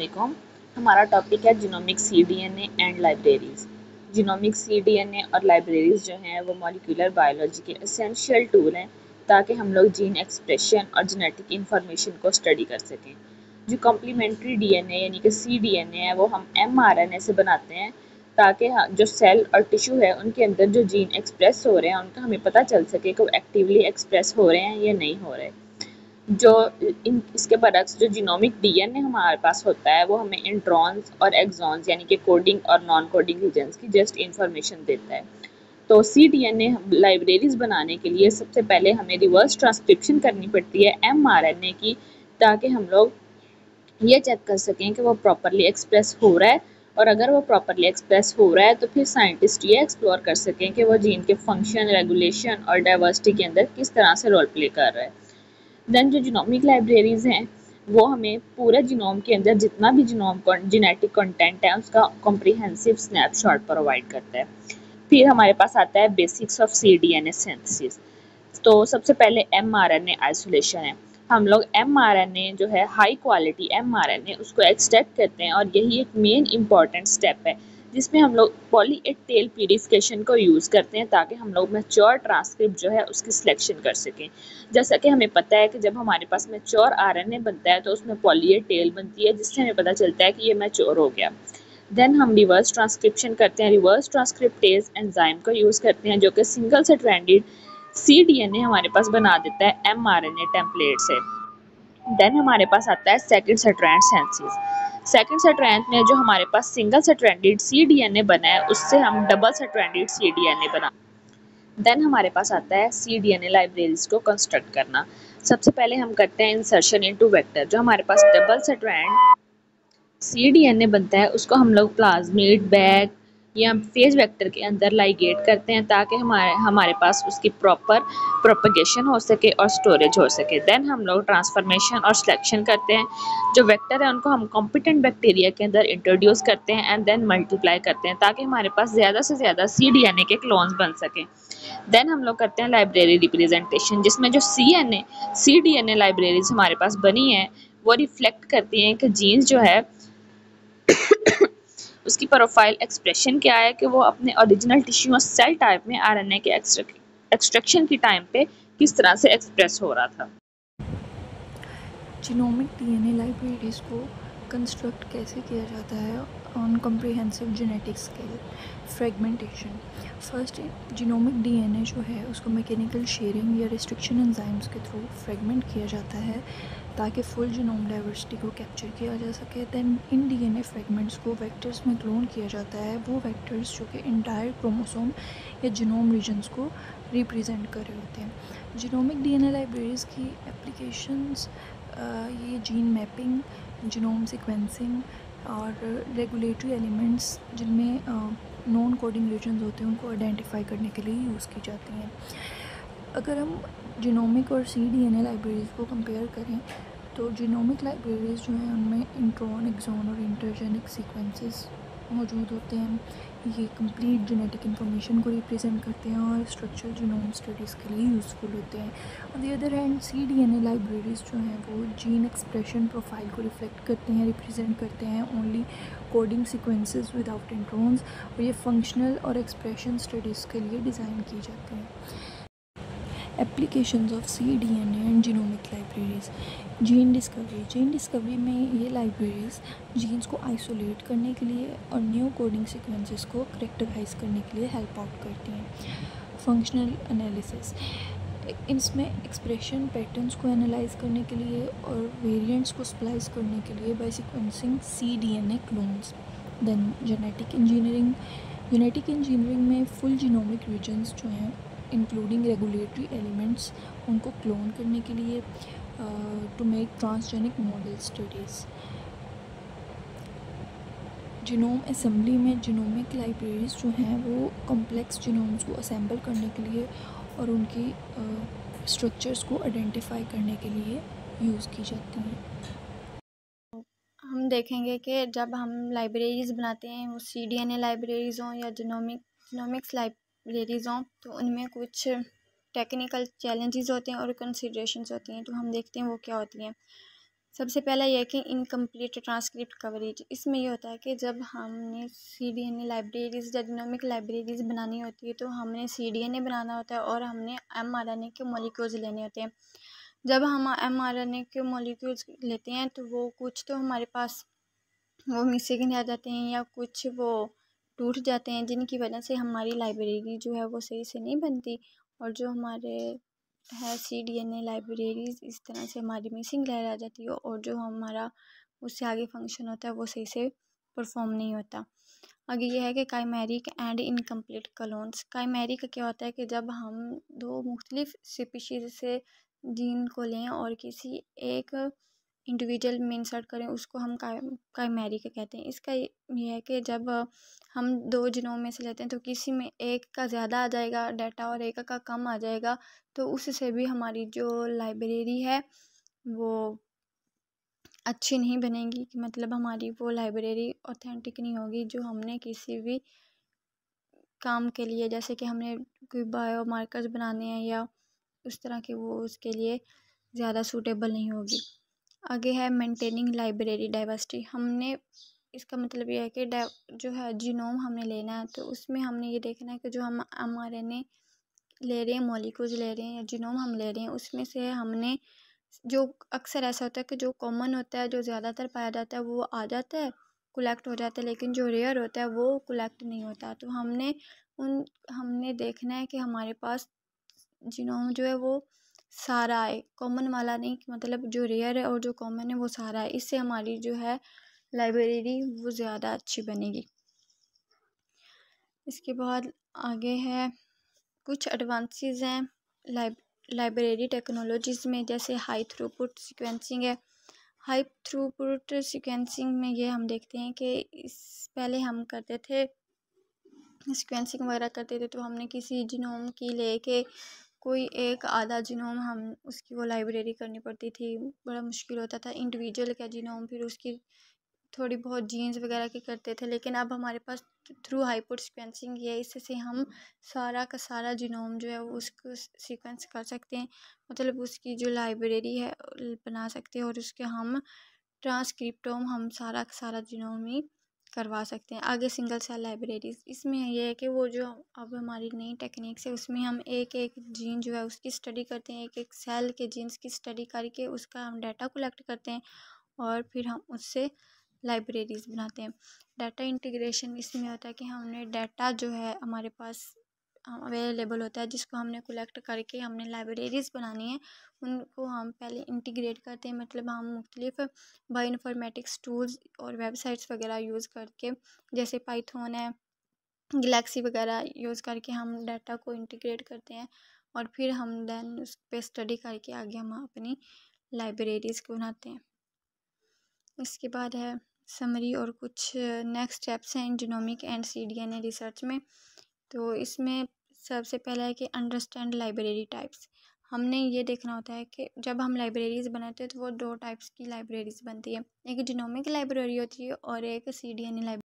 अस्सलामुअलैकुम। हमारा टॉपिक है genomic cDNA and libraries. Genomic cDNA और लाइब्रेरीज जो हैं वो मॉलिक्यूलर बायोलॉजी के एसेंशियल टूल हैं ताकि हम लोग जीन एक्सप्रेशन और जेनेटिक इंफॉर्मेशन को स्टडी कर सकें। जो कॉम्प्लीमेंट्री डीएनए यानी कि cDNA है वो हम mRNA से बनाते हैं ताकि जो सेल और टिश्यू है उनके अंदर जो जीन एक्सप्रेस हो रहे हैं उनका हमें पता चल सके कि वो एक्टिवली एक्सप्रेस हो रहे हैं या नहीं हो रहे। जो इसके बरक्स जो जीनोमिक डीएनए हमारे पास होता है वो हमें इंट्रॉन्स और एक्सॉन्स यानी कि कोडिंग और नॉन कोडिंग रीजन्स की जस्ट इंफॉर्मेशन देता है। तो cDNA लाइब्रेरीज बनाने के लिए सबसे पहले हमें रिवर्स ट्रांसक्रिप्शन करनी पड़ती है mRNA की, ताकि हम लोग ये चेक कर सकें कि वो प्रॉपरली एक्सप्रेस हो रहा है। और अगर वो प्रॉपरली एक्सप्रेस हो रहा है तो फिर साइंटिस्ट ये एक्सप्लोर कर सकें कि वो जीन के फंक्शन, रेगुलेशन और डाइवर्सिटी के अंदर किस तरह से रोल प्ले कर रहा है। देन जो जीनोमिक लाइब्रेरीज हैं वो हमें पूरे जीनोम के अंदर जितना भी जीनोम जेनेटिक कंटेंट है उसका कॉम्प्रिहेंसिव स्नैपशॉट प्रोवाइड करता है। फिर हमारे पास आता है बेसिक्स ऑफ cDNA सिंथेसिस। तो सबसे पहले mRNA आइसोलेशन है। हम लोग mRNA जो है हाई क्वालिटी mRNA उसको एक्सट्रैक्ट करते हैं और यही एक मेन इंपॉर्टेंट स्टेप है जिसमें हम लोग पॉली ए टेल प्यूरिफिकेशन को यूज़ करते हैं ताकि हम लोग मैच्योर ट्रांसक्रिप्ट जो है उसकी सिलेक्शन कर सकें। जैसा कि हमें पता है कि जब हमारे पास मैच्योर आरएनए बनता है तो उसमें पॉली ए टेल बनती है जिससे हमें पता चलता है कि ये मैच्योर हो गया। देन हम रिवर्स ट्रांसक्रिप्शन करते हैं। रिवर्स ट्रांसक्रिप्टेज एंजाइम का यूज़ करते हैं जो कि सिंगल स्ट्रैंडेड cDNA हमारे पास बना देता है mRNA टेम्पलेट से। देन हमारे पास आता है second strand synthesis. Second strand में जो हमारे पास सिंगल स्ट्रैंडेड cDNA बना है उससे हम डबल स्ट्रैंडेड cDNA बना। देन हमारे पास आता है cDNA लाइब्रेरीज को कंस्ट्रक्ट करना। सबसे पहले हम करते हैं इंसर्शन इनटू वेक्टर। जो हमारे पास डबल स्ट्रैंड cDNA बनता है उसको हम लोग प्लाज्मिड, बैग या फेज वेक्टर के अंदर लाइगेट करते हैं ताकि हमारे पास उसकी प्रॉपर प्रोपगेशन हो सके और स्टोरेज हो सके। देन हम लोग ट्रांसफॉर्मेशन और सिलेक्शन करते हैं। जो वेक्टर है उनको हम कॉम्पिटेंट बैक्टीरिया के अंदर इंट्रोड्यूस करते हैं एंड देन मल्टीप्लाई करते हैं ताकि हमारे पास ज़्यादा से ज़्यादा cDNA के क्लोन्स बन सकें। देन हम लोग करते हैं लाइब्रेरी रिप्रेजेंटेशन जिसमें जो cDNA लाइब्रेरीज हमारे पास बनी है वो रिफ्लेक्ट करती हैं कि जीन्स जो है उसकी प्रोफाइल एक्सप्रेशन क्या है कि वो अपने ओरिजिनल टिश्यू और सेल टाइप में आरएनए के एक्सट्रैक्शन की टाइम पे किस तरह से एक्सप्रेस हो रहा था। जीनोमिक डीएनए लाइब्रेरीज को कंस्ट्रक्ट कैसे किया जाता है on comprehensive genetic scale. Fragmentation. First, genomic DNA जो है उसको मैकेनिकल शेयरिंग या रिस्ट्रिक्शन एंजाइम्स के थ्रू फ्रेगमेंट किया जाता है ताकि फुल जीनोम डाइवर्सिटी को कैप्चर किया जा सके। दैन इन डीएनए फ्रेगमेंट्स को वेक्टर्स में क्लोन किया जाता है, वो वेक्टर्स जो कि इंटायर क्रोमोसोम या जीनोम रीजन्स को रिप्रेजेंट कर रहे होते हैं। जीनोमिक डीएनए लाइब्रेरीज की एप्लीकेशंस ये जीन मैपिंग, जीनोम सीक्वेंसिंग और रेगुलेटरी एलिमेंट्स जिनमें नॉन कोडिंग रीजन्स होते हैं उनको आइडेंटिफाई करने के लिए यूज़ की जाती हैं। अगर हम जीनोमिक और cDNA लाइब्रेरीज़ को कंपेयर करें तो जीनोमिक लाइब्रेरीज़ जो हैं उनमें इंट्रॉन, एक्सॉन और इंटरजेनिक सीक्वेंसेस मौजूद होते हैं। ये कंप्लीट जेनेटिक इन्फॉर्मेशन को रिप्रेजेंट करते हैं और स्ट्रक्चरल जीनोम स्टडीज़ के लिए यूज़फुल होते हैं। On the other hand cDNA libraries जो हैं वो जीन एक्सप्रेशन प्रोफाइल को रिफ्लेक्ट करते हैं, रिप्रेजेंट करते हैं only coding sequences without introns, और ये फंक्शनल और एक्सप्रेशन स्टडीज़ के लिए डिज़ाइन की जाती हैं। Applications of cDNA and genomic libraries. Gene discovery में ये लाइब्रेरीज़ जीन्स को आइसोलेट करने के लिए और न्यू कोडिंग सीक्वेंसेस को करेक्टराइज करने के लिए हेल्प आउट करती हैं। फंक्शनल एनालिसिस, इसमें एक्सप्रेशन पैटर्न्स को एनालाइज करने के लिए और वेरिएंट्स को स्प्लाइस करने के लिए by sequencing cDNA clones. Then genetic engineering में फुल जीनोमिक रीजन्स जो हैं इंक्लूडिंग रेगुलेटरी एलिमेंट्स उनको क्लोन करने के लिए to make transgenic model studies. Genome assembly में जीनोमिक लाइब्रेरीज़ जो हैं वो कॉम्प्लेक्स जीनोम्स को असेंबल करने के लिए और उनकी स्ट्रक्चर्स को आइडेंटिफाई करने के लिए यूज़ की जाती हैं। हम देखेंगे कि जब हम लाइब्रेरीज़ बनाते हैं वो cDNA लाइब्रेरीज़ हों या जीनोमिक्स लाइब्रेरीज़ हों तो उनमें कुछ टेक्निकल चैलेंजेस होते हैं और कंसिडरेशंस होती हैं, तो हम देखते हैं वो क्या होती हैं। सबसे पहला यह है कि इनकम्प्लीट ट्रांसक्रिप्ट कवरेज। इसमें ये होता है कि जब हमने CDNA लाइब्रेरीज या जीनोमिक लाइब्रेरीज बनानी होती है तो हमने CDNA बनाना होता है और हमने mRNA के मॉलिक्यूल्स लेने होते हैं। जब हम mRNA के मॉलिक्यूल्स लेते हैं तो वो कुछ तो हमारे पास वो मिसिंग रह जाते हैं या कुछ वो टूट जाते हैं, जिनकी वजह से हमारी लाइब्रेरी जो है वो सही से नहीं बनती। और जो हमारे है CDNA लाइब्रेरीज इस तरह से हमारी मिसिंग रह जाती है और जो हमारा उससे आगे फंक्शन होता है वो सही से परफॉर्म नहीं होता। आगे ये है कि chimeric and incomplete clones. Chimeric क्या होता है कि जब हम दो मुख्तलिफ स्पीशीज़ से जीन को लें और किसी एक इंडिविजुअल में इंसर्ट करें, उसको हम काइमेरिक कहते हैं। इसका ये है कि जब हम दो जीनोम में से लेते हैं तो किसी में एक का ज़्यादा आ जाएगा डाटा और एक का कम आ जाएगा, तो उससे भी हमारी जो लाइब्रेरी है वो अच्छी नहीं बनेगी, कि मतलब हमारी वो लाइब्रेरी ऑथेंटिक नहीं होगी जो हमने किसी भी काम के लिए, जैसे कि हमने कोई बायो मार्कर्स बनाने हैं या उस तरह के, वो उसके लिए ज़्यादा सूटेबल नहीं होगी। आगे है मेंटेनिंग लाइब्रेरी डाइवर्सिटी। हमने इसका मतलब ये है कि जो है जीनोम हमने लेना है तो उसमें हमने ये देखना है कि जो हम mRNA ले रहे हैं, मॉलिक्यूल्स ले रहे हैं या जीनोम हम ले रहे हैं, उसमें से हमने जो अक्सर ऐसा होता है कि जो कॉमन होता है, जो ज़्यादातर पाया जाता है वो आ जाता है, कलेक्ट हो जाता है, लेकिन जो रेयर होता है वो कलेक्ट नहीं होता। तो हमने देखना है कि हमारे पास जीनोम जो है वो सारा है, कॉमन वाला नहीं, मतलब जो रेयर है और जो कॉमन है वो सारा है। इससे हमारी जो है लाइब्रेरी वो ज़्यादा अच्छी बनेगी। इसके बाद आगे है कुछ एडवांसेस हैं लाइब्रेरी टेक्नोलॉजीज़ में, जैसे हाई थ्रूपुट सीक्वेंसिंग है। हाई थ्रूपुट सीक्वेंसिंग में ये हम देखते हैं कि पहले हम करते थे सीक्वेंसिंग वगैरह करते थे तो हमने किसी जीनोम की लेके कोई एक आधा जीनोम हम उसकी वो लाइब्रेरी करनी पड़ती थी, बड़ा मुश्किल होता था। इंडिविजुअल का जीनोम, फिर उसकी थोड़ी बहुत जीन्स वगैरह की करते थे, लेकिन अब हमारे पास थ्रू हाइपर सीक्वेंसिंग है, इससे हम सारा का सारा जीनोम जो है उसको सीक्वेंस कर सकते हैं, मतलब उसकी जो लाइब्रेरी है बना सकते हैं और उसके हम ट्रांसक्रिप्टोम हम सारा का सारा जीनोम ही करवा सकते हैं। आगे सिंगल सेल लाइब्रेरीज, इसमें ये है कि वो जो अब हमारी नई टेक्निक्स है उसमें हम एक एक जीन जो है उसकी स्टडी करते हैं, एक एक सेल के जीन्स की स्टडी करके उसका हम डाटा कलेक्ट करते हैं और फिर हम उससे लाइब्रेरीज बनाते हैं। डाटा इंटीग्रेशन इसमें होता है कि हमने डाटा जो है हमारे पास अवेलेबल होता है जिसको हमने कलेक्ट करके हमने लाइब्रेरीज बनानी है, उनको हम पहले इंटीग्रेट करते हैं, मतलब हम मुख्तलिफ बायोइन्फॉर्मेटिक्स टूल्स और वेबसाइट्स वगैरह यूज़ करके, जैसे पाइथन है, गैलेक्सी वगैरह यूज़ करके हम डाटा को इंटीग्रेट करते हैं और फिर हम देन उस पर स्टडी करके आगे हम अपनी लाइब्रेरीज को बनाते हैं। इसके बाद है समरी और कुछ नेक्स्ट स्टेप्स हैं जीनोमिक एंड CDNA रिसर्च में। तो इसमें सबसे पहला है कि अंडरस्टैंड लाइब्रेरी टाइप्स। हमने ये देखना होता है कि जब हम लाइब्रेरीज बनाते हैं तो वो दो टाइप्स की लाइब्रेरीज बनती है, एक जीनोमिक लाइब्रेरी होती है और एक CDNA लाइब्रेरी।